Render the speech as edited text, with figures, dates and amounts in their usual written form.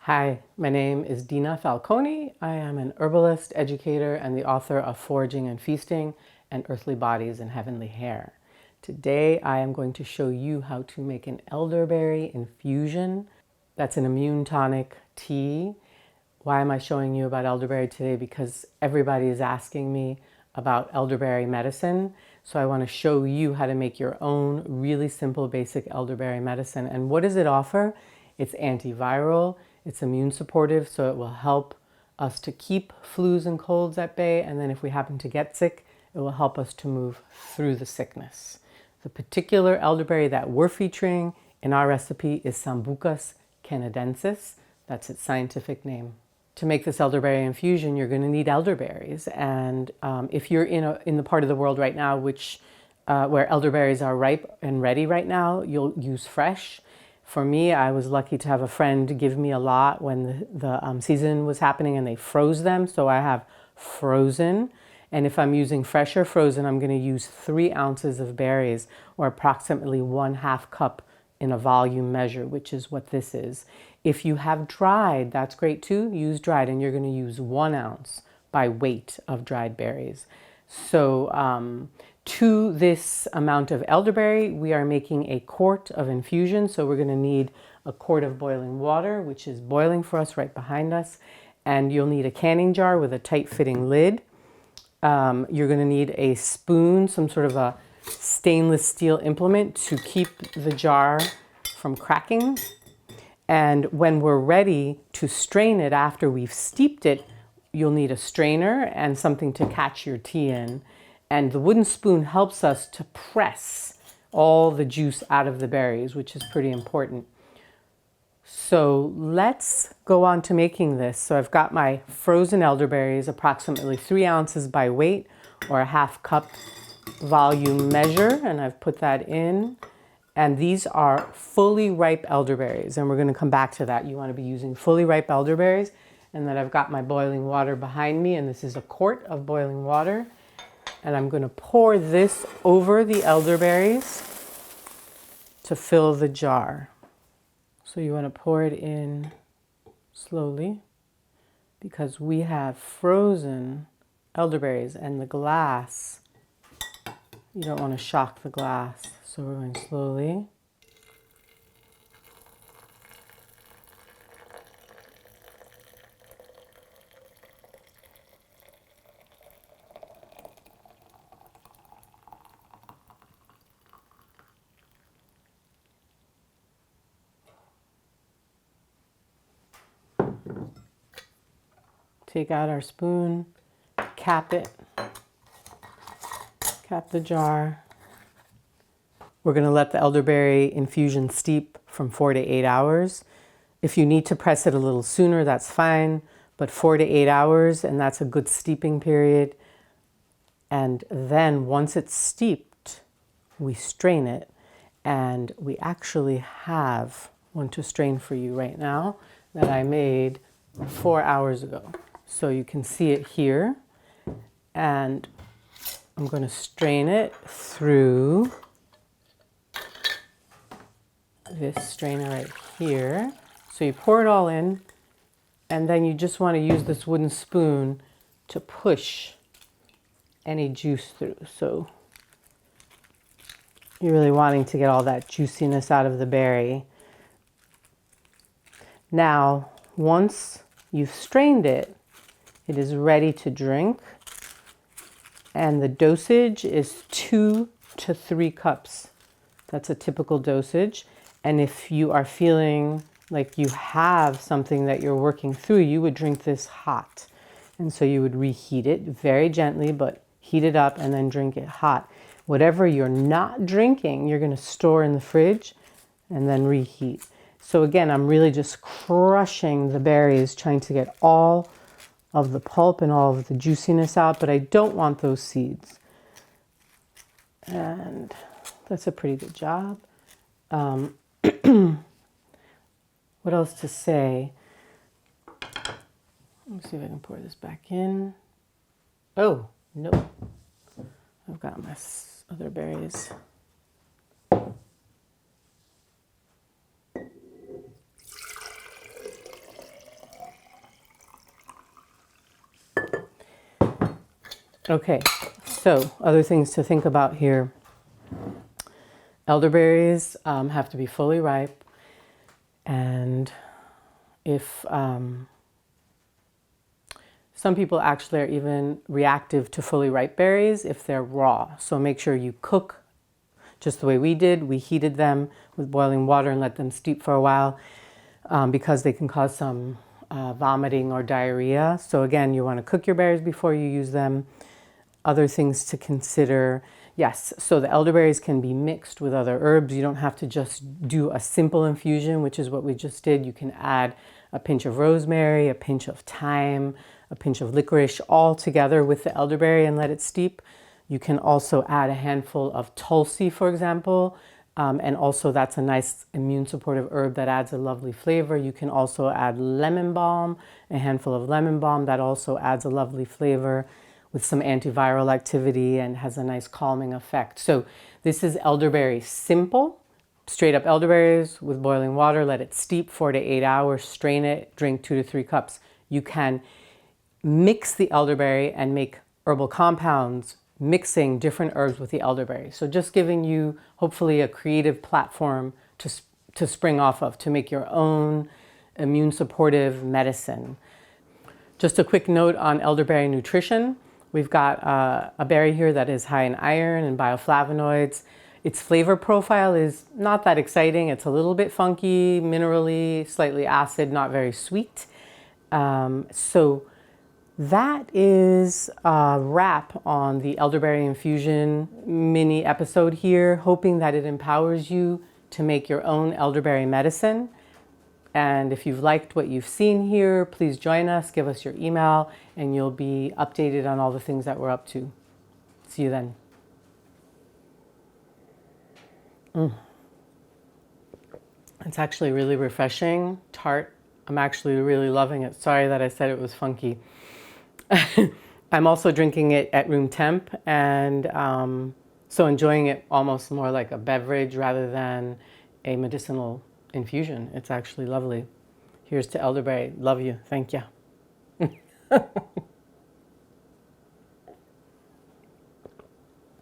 Hi, my name is Dina Falconi. I am an herbalist, educator, and the author of Foraging and Feasting and Earthly Bodies and Heavenly Hair. Today I am going to show you how to make an elderberry infusion. That's an immune tonic tea. Why am I showing you about elderberry today? Because everybody is asking me about elderberry medicine. So I want to show you how to make your own really simple, basic elderberry medicine. And what does it offer? It's antiviral, it's immune supportive, so it will help us to keep flus and colds at bay. And then if we happen to get sick, it will help us to move through the sickness. The particular elderberry that we're featuring in our recipe is Sambucus canadensis. That's its scientific name. To make this elderberry infusion, you're going to need elderberries. And if you're in the part of the world right now where elderberries are ripe and ready right now, you'll use fresh. For me, I was lucky to have a friend give me a lot when the season was happening and they froze them. So I have frozen. And if I'm using fresh or frozen, I'm going to use 3 ounces of berries, or approximately 1/2 cup in a volume measure, which is what this is. If you have dried, that's great too. Use dried, and you're going to use 1 ounce by weight of dried berries. So to this amount of elderberry, we are making a quart of infusion. So we're going to need a quart of boiling water, which is boiling for us right behind us. And you'll need a canning jar with a tight fitting lid. You're going to need a spoon, some sort of a stainless steel implement to keep the jar from cracking. And when we're ready to strain it after we've steeped it, you'll need a strainer and something to catch your tea in. And the wooden spoon helps us to press all the juice out of the berries, which is pretty important. So let's go on to making this. So I've got my frozen elderberries, approximately 3 ounces by weight, or a 1/2 cup volume measure, and I've put that in. And these are fully ripe elderberries, and we're going to come back to that. You want to be using fully ripe elderberries. And then I've got my boiling water behind me, and this is a quart of boiling water. And I'm going to pour this over the elderberries to fill the jar. So you want to pour it in slowly, because we have frozen elderberries, and the glass, you don't want to shock the glass. So we're going slowly. Take out our spoon, cap it, cap the jar. We're going to let the elderberry infusion steep from 4 to 8 hours. If you need to press it a little sooner, that's fine, but 4 to 8 hours, and that's a good steeping period. And then once it's steeped, we strain it, and we actually have one to strain for you right now that I made 4 hours ago. So you can see it here, and I'm going to strain it through this strainer right here. So you pour it all in, and then you just want to use this wooden spoon to push any juice through. So you're really wanting to get all that juiciness out of the berry. Now, once you've strained it, it is ready to drink, and the dosage is 2 to 3 cups. That's a typical dosage. And if you are feeling like you have something that you're working through, you would drink this hot. And so you would reheat it very gently, but heat it up and then drink it hot. Whatever you're not drinking, you're going to store in the fridge and then reheat. So again, I'm really just crushing the berries, trying to get all of the pulp and all of the juiciness out, but I don't want those seeds. And that's a pretty good job. What else to say? Let me see if I can pour this back in. Oh, no. I've got my other berries. Okay, so other things to think about here. Elderberries have to be fully ripe, and if some people actually are even reactive to fully ripe berries if they're raw. So make sure you cook just the way we did. We heated them with boiling water and let them steep for a while because they can cause some vomiting or diarrhea. So again, you want to cook your berries before you use them. Other things to consider. Yes, so the elderberries can be mixed with other herbs. You don't have to just do a simple infusion, which is what we just did. You can add a pinch of rosemary, a pinch of thyme, a pinch of licorice all together with the elderberry and let it steep. You can also add a handful of tulsi, for example, and also that's a nice immune supportive herb that adds a lovely flavor. You can also add lemon balm, a handful of lemon balm that also adds a lovely flavor with some antiviral activity and has a nice calming effect. So this is elderberry simple, straight up elderberries with boiling water, let it steep 4 to 8 hours, strain it, drink 2 to 3 cups. You can mix the elderberry and make herbal compounds mixing different herbs with the elderberry. So just giving you hopefully a creative platform to spring off of, to make your own immune supportive medicine. Just a quick note on elderberry nutrition. We've got a berry here that is high in iron and bioflavonoids. Its flavor profile is not that exciting. It's a little bit funky, minerally, slightly acid, not very sweet. So that is a wrap on the elderberry infusion mini episode here, hoping that it empowers you to make your own elderberry medicine. And if you've liked what you've seen here, please join us, give us your email, and you'll be updated on all the things that we're up to. See you then. It's actually really refreshing, tart. I'm actually really loving it. Sorry that I said it was funky. I'm also drinking it at room temp, and so enjoying it almost more like a beverage rather than a medicinal infusion. It's actually lovely. Here's to elderberry. Love you. Thank you.